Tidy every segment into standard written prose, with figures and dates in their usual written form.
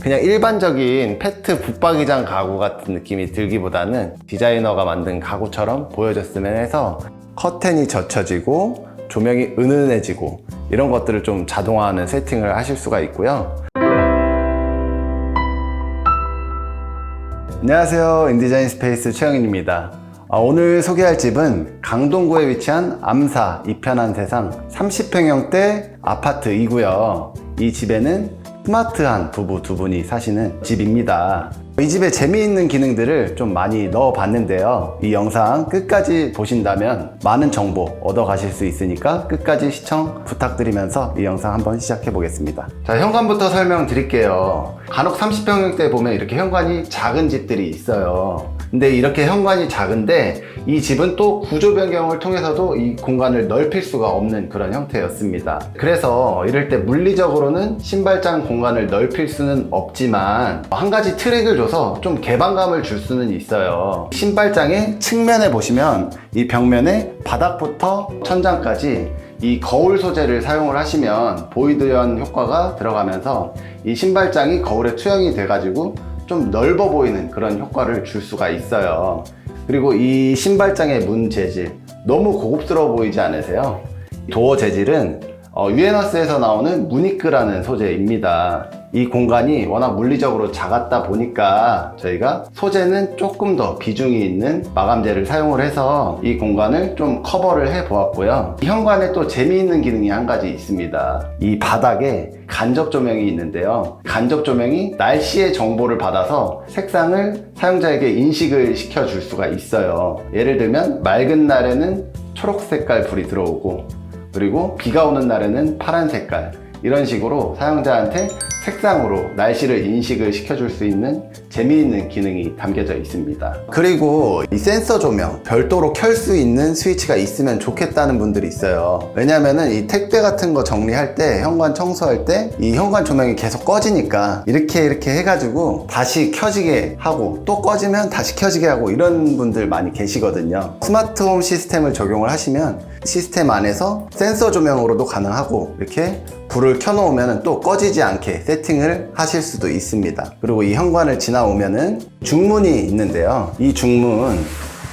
그냥 일반적인 페트 붙박이장 가구 같은 느낌이 들기보다는 디자이너가 만든 가구처럼 보여졌으면 해서 커튼이 젖혀지고 조명이 은은해지고 이런 것들을 좀 자동화하는 세팅을 하실 수가 있고요. 안녕하세요, 인디자인 스페이스 최영인입니다. 오늘 소개할 집은 강동구에 위치한 암사 이편한 세상 30평형대 아파트이고요. 이 집에는 스마트한 부부 두 분이 사시는 집입니다. 이 집에 재미있는 기능들을 좀 많이 넣어 봤는데요. 이 영상 끝까지 보신다면 많은 정보 얻어 가실 수 있으니까 끝까지 시청 부탁드리면서 이 영상 한번 시작해 보겠습니다. 자, 현관부터 설명드릴게요. 간혹 30평형대 보면 이렇게 현관이 작은 집들이 있어요. 근데 이렇게 현관이 작은데 이 집은 또 구조 변경을 통해서도 이 공간을 넓힐 수가 없는 그런 형태였습니다. 그래서 이럴 때 물리적으로는 신발장 공간을 넓힐 수는 없지만 한 가지 트릭을 줘서 좀 개방감을 줄 수는 있어요. 신발장의 측면에 보시면 이 벽면에 바닥부터 천장까지 이 거울 소재를 사용을 하시면 보이드현 효과가 들어가면서 이 신발장이 거울에 투영이 돼가지고 좀 넓어 보이는 그런 효과를 줄 수가 있어요. 그리고 이 신발장의 문 재질 너무 고급스러워 보이지 않으세요? 도어 재질은 유에너스에서 나오는 무니크라는 소재입니다. 이 공간이 워낙 물리적으로 작았다 보니까 저희가 소재는 조금 더 비중이 있는 마감재를 사용을 해서 이 공간을 좀 커버를 해 보았고요. 이 현관에 또 재미있는 기능이 한 가지 있습니다. 이 바닥에 간접 조명이 있는데요. 간접 조명이 날씨의 정보를 받아서 색상을 사용자에게 인식을 시켜줄 수가 있어요. 예를 들면 맑은 날에는 초록 색깔 불이 들어오고, 그리고 비가 오는 날에는 파란 색깔, 이런 식으로 사용자한테 색상으로 날씨를 인식을 시켜줄 수 있는 재미있는 기능이 담겨져 있습니다. 그리고 이 센서 조명 별도로 켤 수 있는 스위치가 있으면 좋겠다는 분들이 있어요. 왜냐면은 이 택배 같은 거 정리할 때, 현관 청소할 때 이 현관 조명이 계속 꺼지니까 이렇게 해가지고 다시 켜지게 하고 또 꺼지면 다시 켜지게 하고 이런 분들 많이 계시거든요. 스마트홈 시스템을 적용을 하시면 시스템 안에서 센서 조명으로도 가능하고 이렇게 불을 켜놓으면 또 꺼지지 않게 세팅을 하실 수도 있습니다. 그리고 이 현관을 지나오면은 중문이 있는데요. 이 중문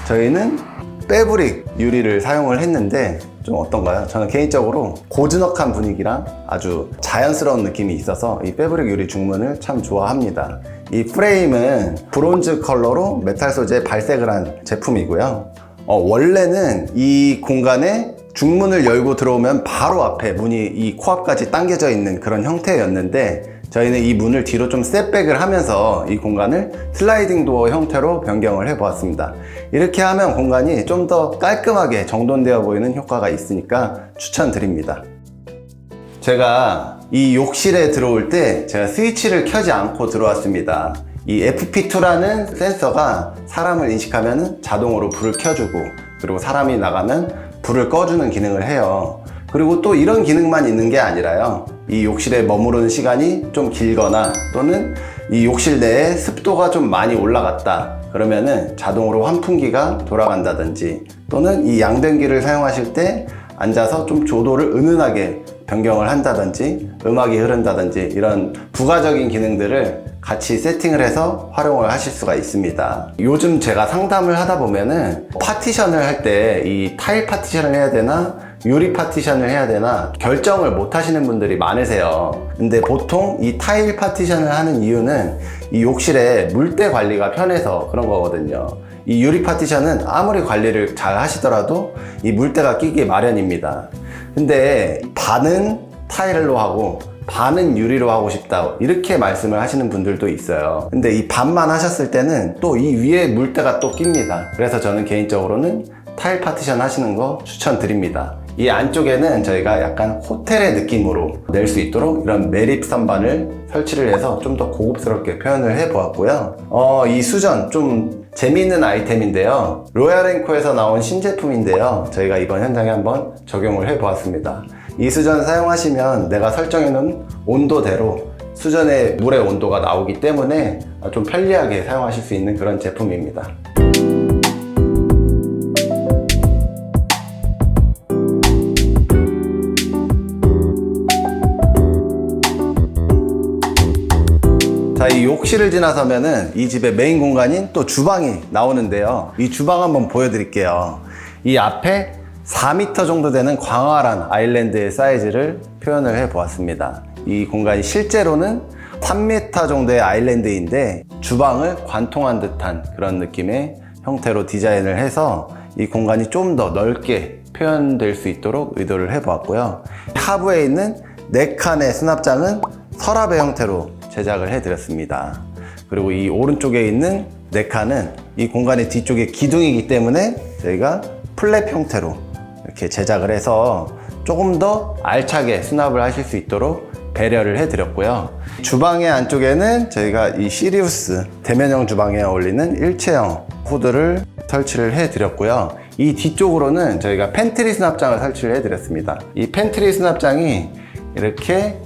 저희는 패브릭 유리를 사용을 했는데 좀 어떤가요? 저는 개인적으로 고즈넉한 분위기랑 아주 자연스러운 느낌이 있어서 이 패브릭 유리 중문을 참 좋아합니다. 이 프레임은 브론즈 컬러로 메탈 소재 발색을 한 제품이고요. 원래는 이 공간에 중문을 열고 들어오면 바로 앞에 문이 이 코앞까지 당겨져 있는 그런 형태였는데, 저희는 이 문을 뒤로 좀 셋백을 하면서 이 공간을 슬라이딩 도어 형태로 변경을 해 보았습니다. 이렇게 하면 공간이 좀 더 깔끔하게 정돈되어 보이는 효과가 있으니까 추천드립니다. 제가 이 욕실에 들어올 때 제가 스위치를 켜지 않고 들어왔습니다. 이 FP2라는 센서가 사람을 인식하면 자동으로 불을 켜주고, 그리고 사람이 나가면 불을 꺼주는 기능을 해요. 그리고 또 이런 기능만 있는 게 아니라요. 이 욕실에 머무르는 시간이 좀 길거나 또는 이 욕실 내에 습도가 좀 많이 올라갔다 그러면은 자동으로 환풍기가 돌아간다든지, 또는 이 양변기를 사용하실 때 앉아서 좀 조도를 은은하게 변경을 한다든지 음악이 흐른다든지 이런 부가적인 기능들을 같이 세팅을 해서 활용을 하실 수가 있습니다. 요즘 제가 상담을 하다 보면은 파티션을 할 때 이 타일 파티션을 해야 되나 유리 파티션을 해야 되나 결정을 못 하시는 분들이 많으세요. 근데 보통 이 타일 파티션을 하는 이유는 이 욕실에 물때 관리가 편해서 그런 거거든요. 이 유리 파티션은 아무리 관리를 잘 하시더라도 이 물때가 끼기 마련입니다. 근데 반은 타일로 하고 반은 유리로 하고 싶다 이렇게 말씀을 하시는 분들도 있어요. 근데 이 반만 하셨을 때는 또 이 위에 물때가 또 낍니다. 그래서 저는 개인적으로는 타일 파티션 하시는 거 추천드립니다. 이 안쪽에는 저희가 약간 호텔의 느낌으로 낼 수 있도록 이런 매립 선반을 설치를 해서 좀 더 고급스럽게 표현을 해 보았고요. 이 수전 좀 재미있는 아이템인데요. 로얄앤코에서 나온 신제품인데요. 저희가 이번 현장에 한번 적용을 해 보았습니다. 이 수전 사용하시면 내가 설정해 놓은 온도대로 수전의 물의 온도가 나오기 때문에 좀 편리하게 사용하실 수 있는 그런 제품입니다. 자, 이 욕실을 지나서면은 이 집의 메인 공간인 또 주방이 나오는데요. 이 주방 한번 보여드릴게요. 이 앞에 4m 정도 되는 광활한 아일랜드의 사이즈를 표현을 해 보았습니다. 이 공간이 실제로는 3m 정도의 아일랜드인데 주방을 관통한 듯한 그런 느낌의 형태로 디자인을 해서 이 공간이 좀 더 넓게 표현될 수 있도록 의도를 해 보았고요. 하부에 있는 4칸의 수납장은 서랍의 형태로 제작을 해 드렸습니다. 그리고 이 오른쪽에 있는 4칸은 이 공간의 뒤쪽에 기둥이기 때문에 저희가 플랩 형태로 이렇게 제작을 해서 조금 더 알차게 수납을 하실 수 있도록 배려를 해 드렸고요. 주방의 안쪽에는 저희가 이 시리우스 대면형 주방에 어울리는 일체형 후드를 설치를 해 드렸고요. 이 뒤쪽으로는 저희가 팬트리 수납장을 설치를 해 드렸습니다. 이 팬트리 수납장이 이렇게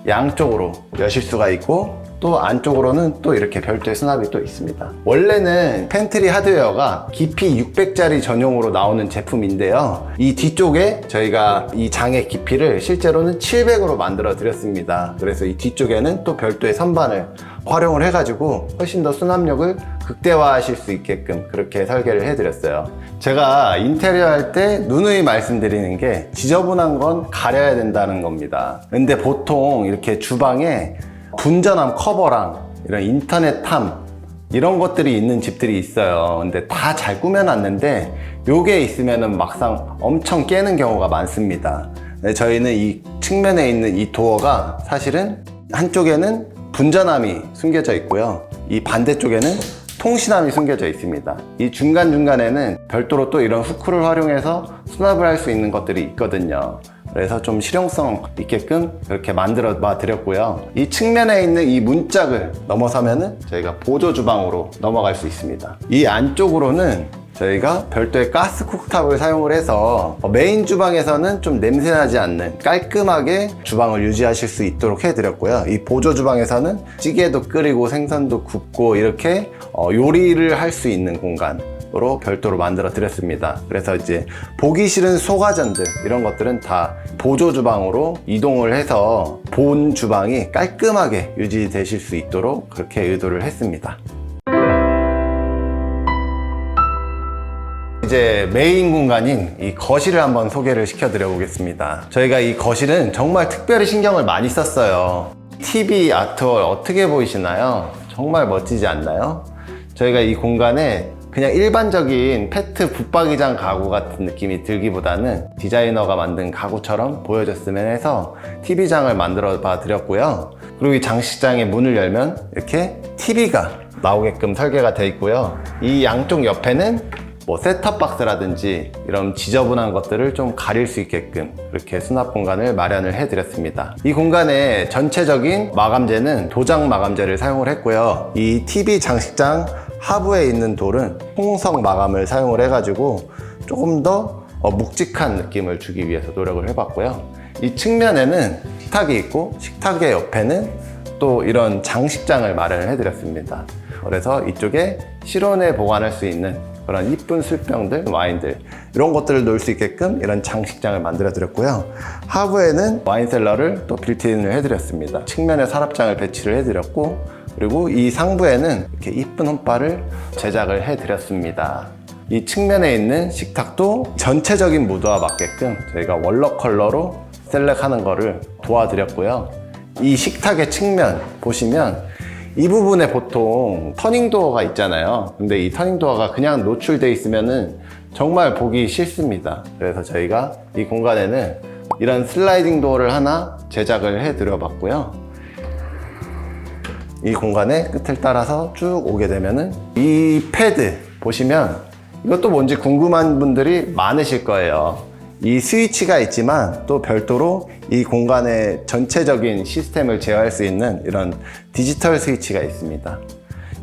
양쪽으로 여실 수가 있고 또 안쪽으로는 또 이렇게 별도의 수납이 또 있습니다. 원래는 팬트리 하드웨어가 깊이 600짜리 전용으로 나오는 제품인데요. 이 뒤쪽에 저희가 이 장의 깊이를 실제로는 700으로 만들어 드렸습니다. 그래서 이 뒤쪽에는 또 별도의 선반을 활용을 해가지고 훨씬 더 수납력을 극대화하실 수 있게끔 그렇게 설계를 해드렸어요. 제가 인테리어 할 때 누누이 말씀드리는 게 지저분한 건 가려야 된다는 겁니다. 근데 보통 이렇게 주방에 분전함 커버랑 이런 인터넷함 이런 것들이 있는 집들이 있어요. 근데 다 잘 꾸며놨는데 요게 있으면은 막상 엄청 깨는 경우가 많습니다. 저희는 이 측면에 있는 이 도어가 사실은 한쪽에는 분전함이 숨겨져 있고요. 이 반대쪽에는 통신함이 숨겨져 있습니다. 이 중간중간에는 별도로 또 이런 후크를 활용해서 수납을 할 수 있는 것들이 있거든요. 그래서 좀 실용성 있게끔 그렇게 만들어 봐 드렸고요. 이 측면에 있는 이 문짝을 넘어서면은 저희가 보조 주방으로 넘어갈 수 있습니다. 이 안쪽으로는 저희가 별도의 가스 쿡탑을 사용을 해서 메인 주방에서는 좀 냄새나지 않는 깔끔하게 주방을 유지하실 수 있도록 해드렸고요. 이 보조 주방에서는 찌개도 끓이고 생선도 굽고 이렇게 요리를 할 수 있는 공간으로 별도로 만들어 드렸습니다. 그래서 이제 보기 싫은 소가전들 이런 것들은 다 보조 주방으로 이동을 해서 본 주방이 깔끔하게 유지되실 수 있도록 그렇게 의도를 했습니다. 이제 메인 공간인 이 거실을 한번 소개를 시켜드려 보겠습니다. 저희가 이 거실은 정말 특별히 신경을 많이 썼어요. TV 아트월 어떻게 보이시나요? 정말 멋지지 않나요? 저희가 이 공간에 그냥 일반적인 페트 붙박이장 가구 같은 느낌이 들기보다는 디자이너가 만든 가구처럼 보여줬으면 해서 TV장을 만들어 봐 드렸고요. 그리고 이 장식장의 문을 열면 이렇게 TV가 나오게끔 설계가 되어 있고요. 이 양쪽 옆에는 뭐 셋탑박스라든지 이런 지저분한 것들을 좀 가릴 수 있게끔 그렇게 수납 공간을 마련을 해 드렸습니다. 이 공간의 전체적인 마감재는 도장 마감재를 사용을 했고요. 이 TV 장식장 하부에 있는 돌은 홍석 마감을 사용을 해가지고 조금 더 묵직한 느낌을 주기 위해서 노력을 해봤고요. 이 측면에는 식탁이 있고 식탁의 옆에는 또 이런 장식장을 마련을 해드렸습니다. 그래서 이쪽에 실온에 보관할 수 있는 그런 이쁜 술병들, 와인들 이런 것들을 놓을 수 있게끔 이런 장식장을 만들어 드렸고요. 하부에는 와인셀러를 또 빌트인을 해드렸습니다. 측면에 서랍장을 배치를 해드렸고 그리고 이 상부에는 이렇게 이쁜 홈바를 제작을 해드렸습니다. 이 측면에 있는 식탁도 전체적인 무드와 맞게끔 저희가 월러 컬러로 셀렉하는 거를 도와드렸고요. 이 식탁의 측면 보시면 이 부분에 보통 터닝도어가 있잖아요. 근데 이 터닝도어가 그냥 노출되어 있으면은 정말 보기 싫습니다. 그래서 저희가 이 공간에는 이런 슬라이딩 도어를 하나 제작을 해 드려 봤고요. 이 공간의 끝을 따라서 쭉 오게 되면은 이 패드 보시면 이것도 뭔지 궁금한 분들이 많으실 거예요. 이 스위치가 있지만 또 별도로 이 공간의 전체적인 시스템을 제어할 수 있는 이런 디지털 스위치가 있습니다.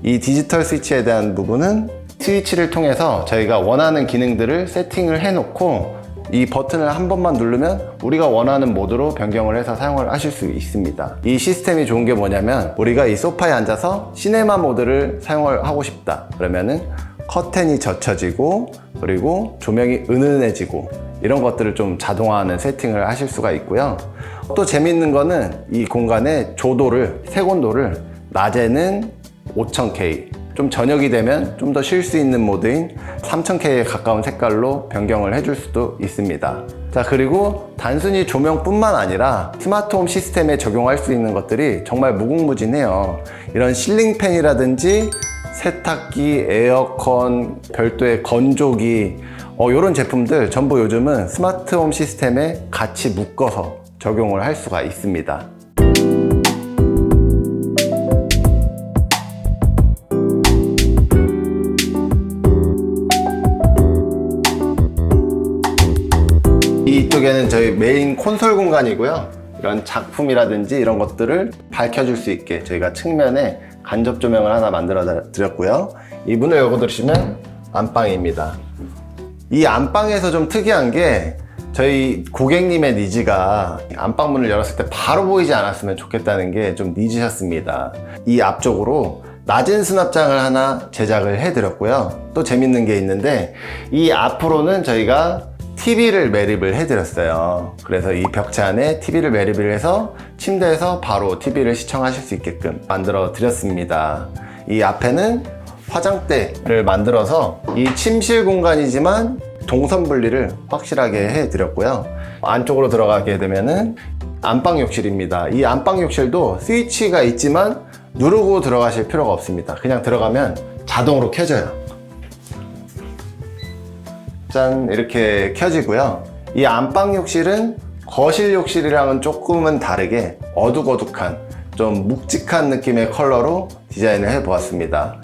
이 디지털 스위치에 대한 부분은 스위치를 통해서 저희가 원하는 기능들을 세팅을 해놓고 이 버튼을 한 번만 누르면 우리가 원하는 모드로 변경을 해서 사용을 하실 수 있습니다. 이 시스템이 좋은 게 뭐냐면 우리가 이 소파에 앉아서 시네마 모드를 사용을 하고 싶다 그러면은 커튼이 젖혀지고 그리고 조명이 은은해지고 이런 것들을 좀 자동화하는 세팅을 하실 수가 있고요. 또 재밌는 거는 이 공간의 조도를, 색온도를 낮에는 5000K, 좀 저녁이 되면 좀 더 쉴 수 있는 모드인 3000K에 가까운 색깔로 변경을 해줄 수도 있습니다. 자, 그리고 단순히 조명뿐만 아니라 스마트홈 시스템에 적용할 수 있는 것들이 정말 무궁무진해요. 이런 실링팬이라든지 세탁기, 에어컨, 별도의 건조기, 이런 제품들 전부 요즘은 스마트홈 시스템에 같이 묶어서 적용을 할 수가 있습니다. 이쪽에는 저희 메인 콘솔 공간이고요. 이런 작품이라든지 이런 것들을 밝혀줄 수 있게 저희가 측면에 간접 조명을 하나 만들어 드렸고요. 이 문을 열고 들으시면 안방입니다. 이 안방에서 좀 특이한 게 저희 고객님의 니즈가 안방문을 열었을 때 바로 보이지 않았으면 좋겠다는 게 좀 니즈셨습니다. 이 앞쪽으로 낮은 수납장을 하나 제작을 해 드렸고요. 또 재밌는 게 있는데 이 앞으로는 저희가 TV를 매립을 해드렸어요. 그래서 이 벽체 안에 TV를 매립을 해서 침대에서 바로 TV를 시청하실 수 있게끔 만들어 드렸습니다. 이 앞에는 화장대를 만들어서 이 침실 공간이지만 동선 분리를 확실하게 해드렸고요. 안쪽으로 들어가게 되면은 안방 욕실입니다. 이 안방 욕실도 스위치가 있지만 누르고 들어가실 필요가 없습니다. 그냥 들어가면 자동으로 켜져요. 짠, 이렇게 켜지고요. 이 안방 욕실은 거실 욕실이랑은 조금은 다르게 어둑어둑한 좀 묵직한 느낌의 컬러로 디자인을 해 보았습니다.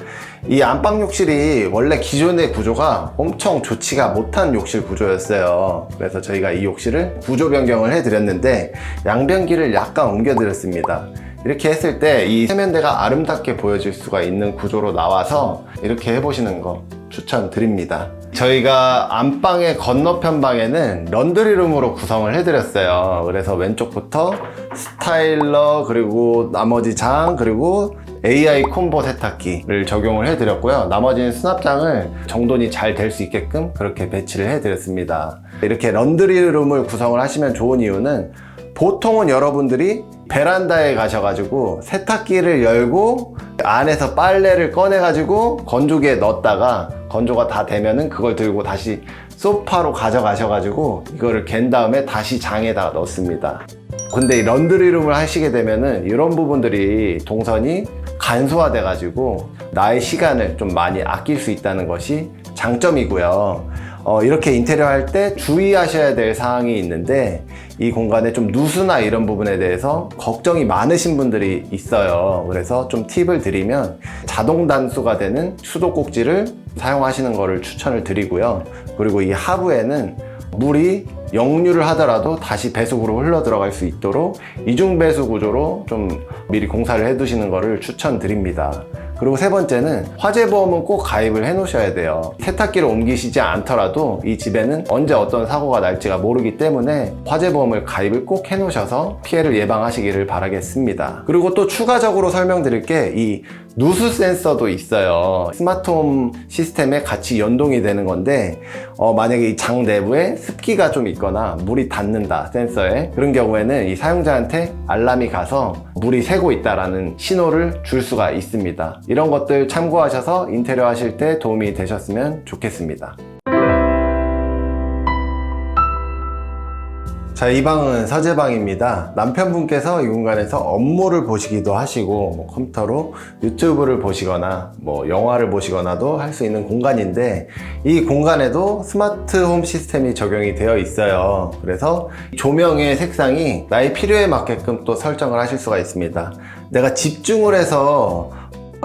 이 안방 욕실이 원래 기존의 구조가 엄청 좋지가 못한 욕실 구조였어요. 그래서 저희가 이 욕실을 구조 변경을 해 드렸는데 양변기를 약간 옮겨 드렸습니다. 이렇게 했을 때 이 세면대가 아름답게 보여질 수가 있는 구조로 나와서 이렇게 해보시는 거 추천드립니다. 저희가 안방의 건너편 방에는 런드리룸으로 구성을 해드렸어요. 그래서 왼쪽부터 스타일러, 그리고 나머지 장, 그리고 AI 콤보 세탁기를 적용을 해드렸고요. 나머지는 수납장을 정돈이 잘 될 수 있게끔 그렇게 배치를 해드렸습니다. 이렇게 런드리룸을 구성을 하시면 좋은 이유는 보통은 여러분들이 베란다에 가셔가지고 세탁기를 열고 안에서 빨래를 꺼내가지고 건조기에 넣었다가 건조가 다 되면은 그걸 들고 다시 소파로 가져가셔가지고 이거를 갠 다음에 다시 장에다 넣습니다. 근데 이 런드리룸을 하시게 되면은 이런 부분들이 동선이 간소화돼 가지고 나의 시간을 좀 많이 아낄 수 있다는 것이 장점이고요. 이렇게 인테리어 할 때 주의하셔야 될 사항이 있는데 이 공간에 좀 누수나 이런 부분에 대해서 걱정이 많으신 분들이 있어요. 그래서 좀 팁을 드리면 자동 단수가 되는 수도꼭지를 사용하시는 것을 추천을 드리고요. 그리고 이 하부에는 물이 역류를 하더라도 다시 배수구로 흘러 들어갈 수 있도록 이중 배수 구조로 좀 미리 공사를 해 두시는 것을 추천드립니다. 그리고 세 번째는 화재보험은 꼭 가입을 해 놓으셔야 돼요. 세탁기를 옮기시지 않더라도 이 집에는 언제 어떤 사고가 날지가 모르기 때문에 화재보험을 가입을 꼭 해 놓으셔서 피해를 예방하시기를 바라겠습니다. 그리고 또 추가적으로 설명드릴 게 이 누수 센서도 있어요. 스마트홈 시스템에 같이 연동이 되는 건데 만약에 이 장 내부에 습기가 좀 있거나 물이 닿는다, 센서에, 그런 경우에는 이 사용자한테 알람이 가서 물이 새고 있다라는 신호를 줄 수가 있습니다. 이런 것들 참고하셔서 인테리어 하실 때 도움이 되셨으면 좋겠습니다. 자, 이 방은 서재방입니다. 남편분께서 이 공간에서 업무를 보시기도 하시고 컴퓨터로 유튜브를 보시거나 영화를 보시거나도 할 수 있는 공간인데 이 공간에도 스마트 홈 시스템이 적용이 되어 있어요. 그래서 조명의 색상이 나의 필요에 맞게끔 또 설정을 하실 수가 있습니다. 내가 집중을 해서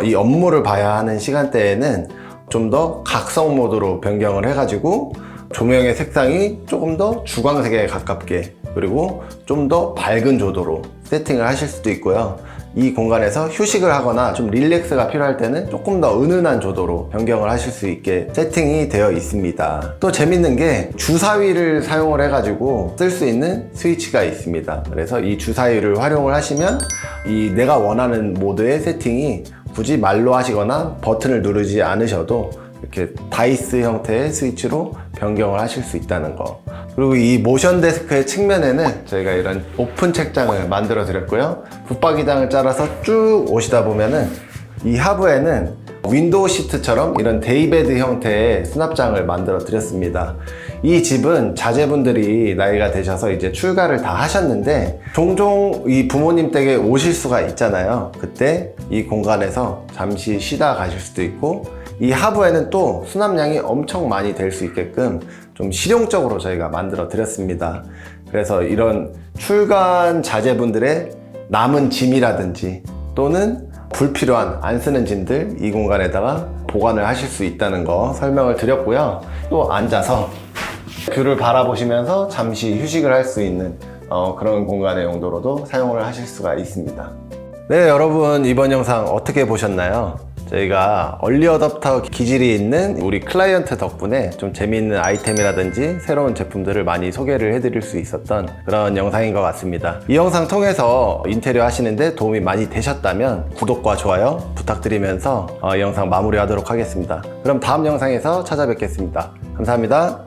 이 업무를 봐야 하는 시간대에는 좀 더 각성 모드로 변경을 해가지고 조명의 색상이 조금 더 주광색에 가깝게, 그리고 좀 더 밝은 조도로 세팅을 하실 수도 있고요. 이 공간에서 휴식을 하거나 좀 릴렉스가 필요할 때는 조금 더 은은한 조도로 변경을 하실 수 있게 세팅이 되어 있습니다. 또 재밌는 게 주사위를 사용을 해가지고 쓸 수 있는 스위치가 있습니다. 그래서 이 주사위를 활용을 하시면 이 내가 원하는 모드의 세팅이 굳이 말로 하시거나 버튼을 누르지 않으셔도 이렇게 다이스 형태의 스위치로 변경을 하실 수 있다는 거. 그리고 이 모션 데스크의 측면에는 저희가 이런 오픈 책장을 만들어 드렸고요. 붙박이장을 짜라서 쭉 오시다 보면은 이 하부에는 윈도우 시트처럼 이런 데이베드 형태의 수납장을 만들어 드렸습니다. 이 집은 자제분들이 나이가 되셔서 이제 출가를 다 하셨는데 종종 이 부모님 댁에 오실 수가 있잖아요. 그때 이 공간에서 잠시 쉬다 가실 수도 있고, 이 하부에는 또 수납량이 엄청 많이 될 수 있게끔 좀 실용적으로 저희가 만들어 드렸습니다. 그래서 이런 출간 자제분들의 남은 짐이라든지 또는 불필요한 안 쓰는 짐들 이 공간에다가 보관을 하실 수 있다는 거 설명을 드렸고요. 또 앉아서 뷰를 바라보시면서 잠시 휴식을 할 수 있는 그런 공간의 용도로도 사용을 하실 수가 있습니다. 네, 여러분 이번 영상 어떻게 보셨나요? 저희가 얼리 어댑터 기질이 있는 우리 클라이언트 덕분에 좀 재미있는 아이템이라든지 새로운 제품들을 많이 소개를 해드릴 수 있었던 그런 영상인 것 같습니다. 이 영상 통해서 인테리어 하시는데 도움이 많이 되셨다면 구독과 좋아요 부탁드리면서 영상 마무리하도록 하겠습니다. 그럼 다음 영상에서 찾아뵙겠습니다. 감사합니다.